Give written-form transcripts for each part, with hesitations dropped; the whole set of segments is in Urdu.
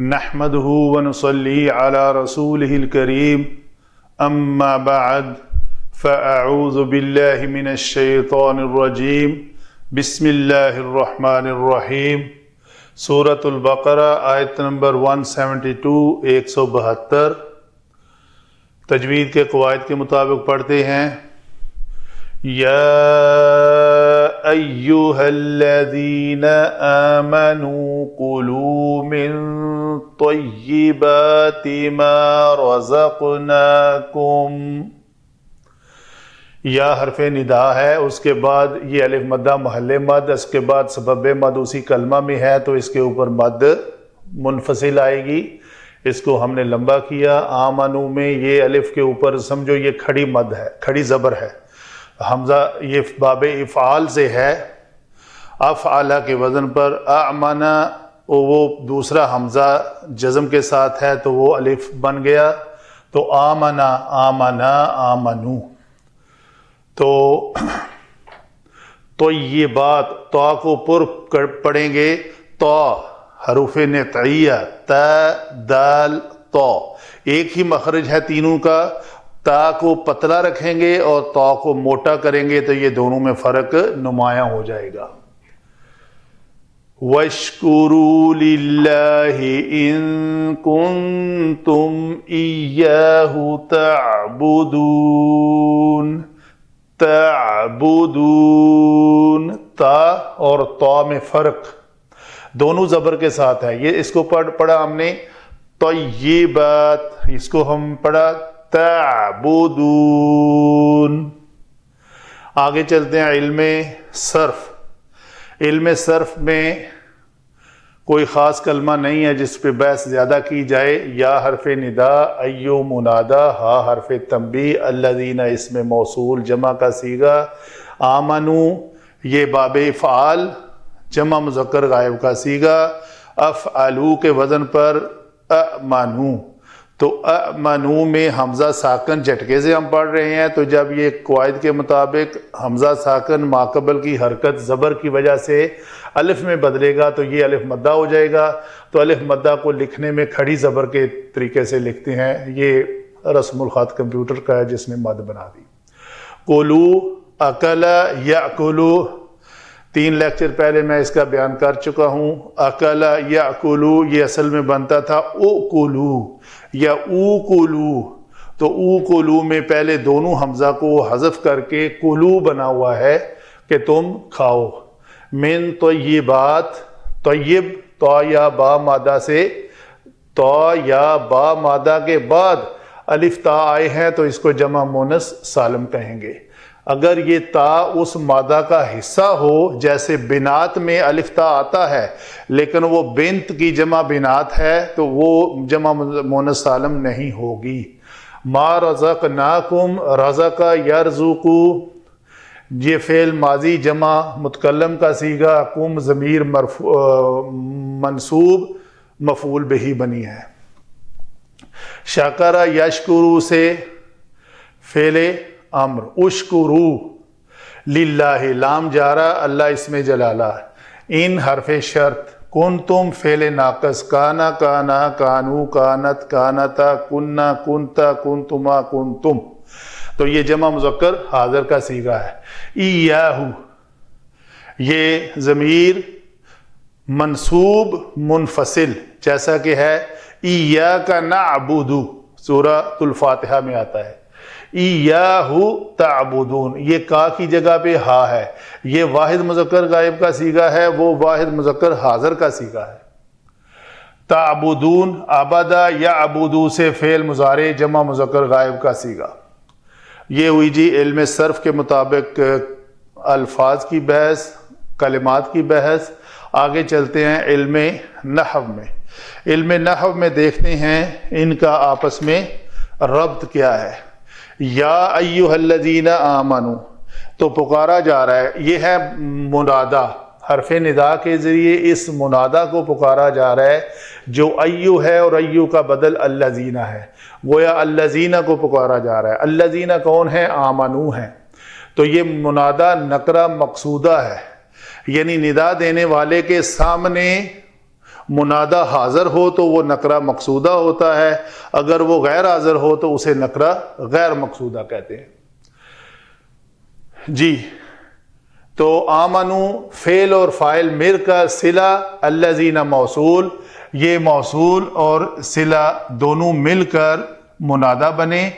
نحمده ونصلي على رسوله الكريم اما بعد فاعوذ بالله من الشیطان الرجیم بسم اللہ الرحمن الرحیم۔ سورۃ البقرہ آیت نمبر 172 172۔ تجوید کے قواعد کے مطابق پڑھتے ہیں۔ یا ایھا الذین آمنوا کلوا من طیبات ما رزقناکم۔ یا حرف ندا ہے، اس کے بعد یہ الف مدہ محل مد، اس کے بعد سبب مد اسی کلمہ میں ہے تو اس کے اوپر مد منفصل آئے گی۔ اس کو ہم نے لمبا کیا۔ آمنو میں یہ الف کے اوپر سمجھو یہ کھڑی مد ہے، کھڑی زبر ہے۔ حمزہ یہ باب افعال سے ہے، افعلہ کے وزن پر۔ اعمنا وہ دوسرا حمزہ جزم کے ساتھ ہے تو وہ الف بن گیا، تو آمنا آمنا آمنو۔ تو یہ بات تا کو پر پڑھیں گے، تا حروف نطعیہ تا دال تا، ایک ہی مخرج ہے تینوں کا۔ تا کو پتلا رکھیں گے اور تا کو موٹا کریں گے تو یہ دونوں میں فرق نمایاں ہو جائے گا۔ وَاشْكُرُوا لِلَّهِ إِن كُنتُمْ إِيَّاهُ تَعْبُدُونَ۔ تعبدون، تا اور تا میں فرق دونوں زبر کے ساتھ ہے۔ یہ اس کو پڑھا ہم نے طیبات، اس کو ہم پڑھا تعبدون۔ آگے چلتے ہیں علم صرف۔ علم صرف میں کوئی خاص کلمہ نہیں ہے جس پہ بحث زیادہ کی جائے۔ یا حرف ندا، ایو منادا، ہا حرف تنبیہ، الذین اسم موصول جمع کا صیغہ، آمنو یہ باب افعال جمع مذکر غائب کا صیغہ، افعلو کے وزن پر امنو۔ تو امنو میں حمزہ ساکن جھٹکے سے ہم پڑھ رہے ہیں، تو جب یہ قواعد کے مطابق حمزہ ساکن ماقبل کی حرکت زبر کی وجہ سے الف میں بدلے گا تو یہ الف مدہ ہو جائے گا۔ تو الف مدہ کو لکھنے میں کھڑی زبر کے طریقے سے لکھتے ہیں۔ یہ رسم الخط کمپیوٹر کا ہے جس نے مد بنا دی۔ کلو، اکلا، یاکلو، 3 لیکچر پہلے میں اس کا بیان کر چکا ہوں۔ اکلا یاکلو یہ اصل میں بنتا تھا اوکلو یا اوکلو، تو اوکلو میں پہلے دونوں حمزہ کو حذف کر کے کلو بنا ہوا ہے کہ تم کھاؤ۔ من طیبات، طیب تا یا با مادہ سے، تا یا با مادہ کے بعد الف تا آئے ہیں تو اس کو جمع مونس سالم کہیں گے۔ اگر یہ تا اس مادہ کا حصہ ہو، جیسے بنات میں الف تا آتا ہے لیکن وہ بنت کی جمع بنات ہے تو وہ جمع مونس سالم نہیں ہوگی۔ ما رزقناکم، رزق یرزقو یہ فعل ماضی جمع متکلم کا صیغہ، کم ضمیر منصوب مفعول بہی بنی ہے۔ شکر یشکرو سے فعل امر، اشکرو للہ لام جارہ اللہ اسم جلالہ، ان حرف شرط، کنتم فعل ناقص، کانا کانا، کانو کانت، کانتا، کننا کنتا، کنتما کنتم، تو یہ جمع مذکر حاضر کا صیغہ ہے۔ ایاہو یہ ضمیر منصوب منفصل جیسا کہ ہے ایاک نعبد، سورۃ الفاتحہ میں آتا ہے۔ ایاہو تعبدون، یہ کا کی جگہ پہ ہا ہے، یہ واحد مذکر غائب کا صیغہ ہے، وہ واحد مذکر حاضر کا صیغہ ہے۔ تعبدون، عبدا یعبدو سے فعل مضارع جمع مذکر غائب کا صیغہ۔ یہ ہوئی جی علم صرف کے مطابق الفاظ کی بحث، کلمات کی بحث۔ آگے چلتے ہیں علم نحو میں۔ علم نحو میں دیکھتے ہیں ان کا آپس میں ربط کیا ہے۔ یا ایھا الذین آمنو تو پکارا جا رہا ہے، یہ ہے منادا، حرف ندا کے ذریعے اس منادا کو پکارا جا رہا ہے جو ایو ہے اور ایو کا بدل الذین ہے، گویا الذین کو پکارا جا رہا ہے۔ الذین کون ہیں؟ آمنو ہیں۔ تو یہ منادا نکرہ مقصودہ ہے، یعنی ندا دینے والے کے سامنے منادہ حاضر ہو تو وہ نکرہ مقصودہ ہوتا ہے، اگر وہ غیر حاضر ہو تو اسے نکرہ غیر مقصودہ کہتے ہیں۔ جی تو آمنو فعل اور فاعل مل کر صلہ، الذین موصول، یہ موصول اور صلہ دونوں مل کر منادہ بنے،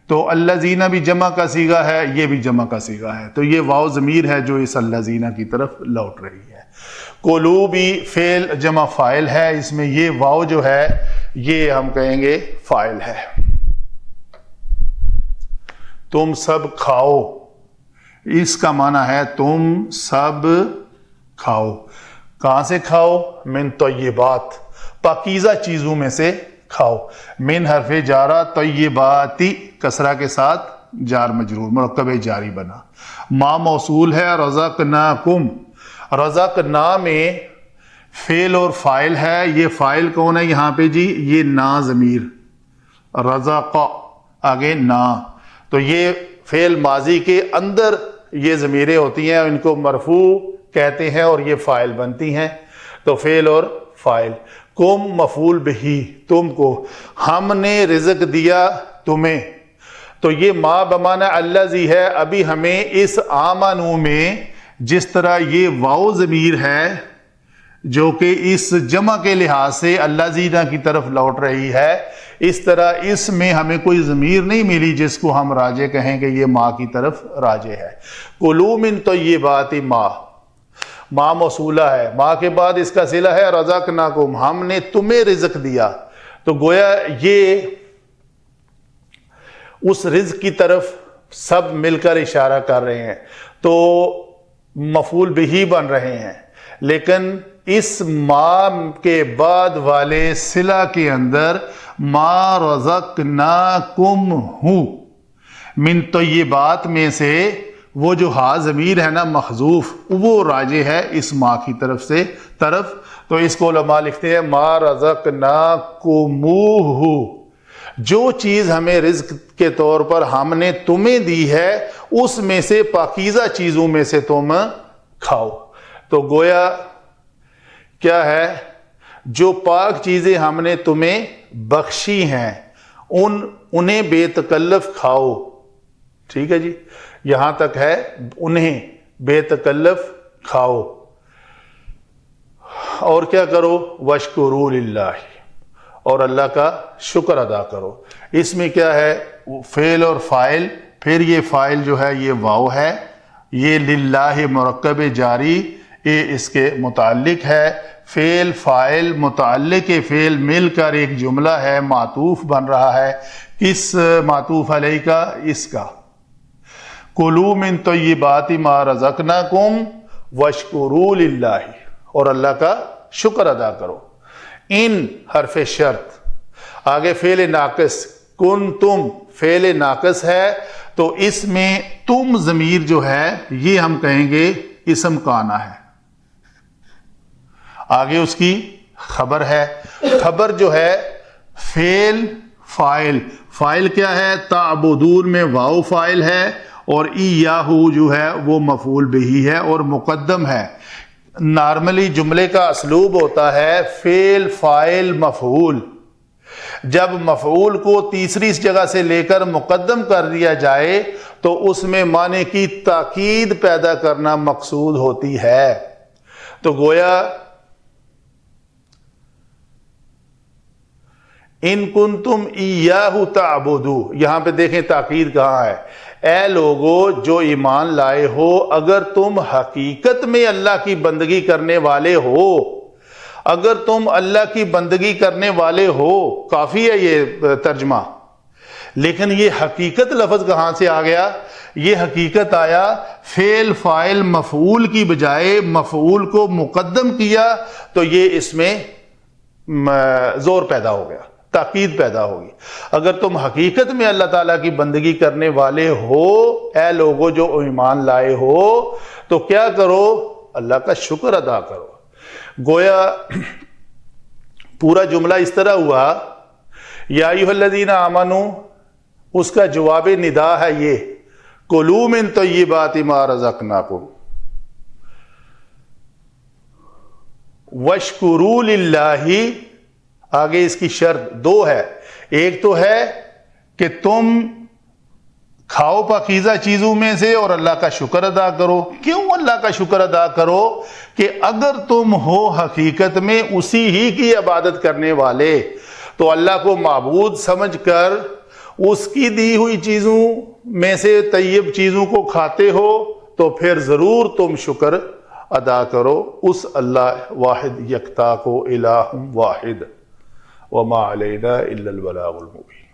تو الذین بھی جمع کا صیغہ ہے، یہ بھی جمع کا صیغہ ہے، تو یہ واو ضمیر ہے جو اس الذین کی طرف لوٹ رہی ہے۔ کلو بھی فعل جمع فاعل ہے، اس میں یہ واو جو ہے یہ ہم کہیں گے فاعل ہے۔ تم سب کھاؤ، اس کا معنی ہے تم سب کھاؤ۔ کہاں سے کھاؤ؟ من طیبات، پاکیزہ چیزوں میں سے کھاؤ۔ من حرف جارہ، طیباتی کسرہ کے ساتھ جار مجرور، مرکب جاری بنا۔ ما موصول ہے، رزقناکم، رزقنا میں فعل اور فاعل ہے، یہ فاعل کون ہے یہاں پہ جی؟ یہ نا ضمیر، رزق آگے نا، تو یہ فعل ماضی کے اندر یہ ضمیریں ہوتی ہیں، ان کو مرفوع کہتے ہیں اور یہ فاعل بنتی ہیں، تو فعل اور فاعل۔ کم مفعول بہی، تم کو، ہم نے رزق دیا تمہیں، تو یہ ما بمعنی الذی ہے۔ ابھی ہمیں اس آمنو میں جس طرح یہ واو ضمیر ہے جو کہ اس جمع کے لحاظ سے الذین کی طرف لوٹ رہی ہے، اس طرح اس میں ہمیں کوئی ضمیر نہیں ملی جس کو ہم راجع کہیں کہ یہ ما کی طرف راجع ہے۔ کلوا من طیبات ما، ما موصولہ ہے، ما کے بعد اس کا صلہ ہے رزقناکم، ہم نے تمہیں رزق دیا، تو گویا یہ اس رزق کی طرف سب مل کر اشارہ کر رہے ہیں، تو مفعول بہی بن رہے ہیں، لیکن اس ما کے بعد والے صلہ کے اندر ما رزقناکم ہوں، من طیبات میں سے وہ جو ہا ضمیر ہے نا محذوف، وہ راجع ہے اس ما کی طرف سے تو اس کو علماء لکھتے ہیں ما رزقناکموہ، جو چیز ہمیں رزق کے طور پر ہم نے تمہیں دی ہے اس میں سے پاکیزہ چیزوں میں سے تم کھاؤ۔ تو گویا کیا ہے؟ جو پاک چیزیں ہم نے تمہیں بخشی ہیں انہیں بے تکلف کھاؤ، ٹھیک ہے جی، یہاں تک ہے انہیں بے تکلف کھاؤ، اور کیا کرو؟ واشکروا للہ، اور اللہ کا شکر ادا کرو۔ اس میں کیا ہے؟ فعل اور فاعل، پھر یہ فاعل جو ہے یہ واو ہے، یہ للہ مرکب جاری یہ اس کے متعلق ہے، فعل فاعل متعلق فعل مل کر ایک جملہ ہے، معطوف بن رہا ہے، کس معطوف علیہ کا؟ اس کا، کلوا من طیبات ما رزقناکم واشکروا للہ، اور اللہ کا شکر ادا کرو۔ ان حرف شرط، آگے فعل ناقص، کن تم فعل ناقص ہے، تو اس میں تم ضمیر جو ہے یہ ہم کہیں گے اسم کانا ہے، آگے اس کی خبر ہے، خبر جو ہے فعل فاعل، فاعل کیا ہے؟ تعبدون میں واو فاعل ہے اور ایاہو جو ہے وہ مفعول بہی ہے اور مقدم ہے۔ نارملی جملے کا اسلوب ہوتا ہے فعل فاعل مفعول، جب مفعول کو تیسری جگہ سے لے کر مقدم کر دیا جائے تو اس میں معنی کی تاکید پیدا کرنا مقصود ہوتی ہے، تو گویا ان کنتم ایاہ تعبدو، یہاں پہ دیکھیں تاکید کہاں ہے، اے لوگو جو ایمان لائے ہو اگر تم حقیقت میں اللہ کی بندگی کرنے والے ہو، اگر تم اللہ کی بندگی کرنے والے ہو، کافی ہے یہ ترجمہ، لیکن یہ حقیقت لفظ کہاں سے آ گیا؟ یہ حقیقت آیا فعل فاعل مفعول کی بجائے مفعول کو مقدم کیا تو یہ اس میں زور پیدا ہو گیا، تاکید پیدا ہوگی۔ اگر تم حقیقت میں اللہ تعالیٰ کی بندگی کرنے والے ہو، اے لوگو جو ایمان لائے ہو، تو کیا کرو؟ اللہ کا شکر ادا کرو۔ گویا پورا جملہ اس طرح ہوا یا ایھا الذین آمنو، اس کا جواب ندا ہے یہ کلوا من طیبات ما رزقناکم، وَاشْكُرُوا لِلَّهِ، آگے اس کی شرط دو ہے. ایک تو ہے کہ تم کھاؤ پاکیزہ چیزوں میں سے اور اللہ کا شکر ادا کرو. کیوں اللہ کا شکر ادا کرو؟ کہ اگر تم ہو حقیقت میں اسی ہی کی عبادت کرنے والے تو اللہ کو معبود سمجھ کر اس کی دی ہوئی چیزوں میں سے طیب چیزوں کو کھاتے ہو تو پھر ضرور تم شکر ادا کرو اس اللہ واحد یکتا کو، الہ واحد. وما علینا الا البلاغ المبین.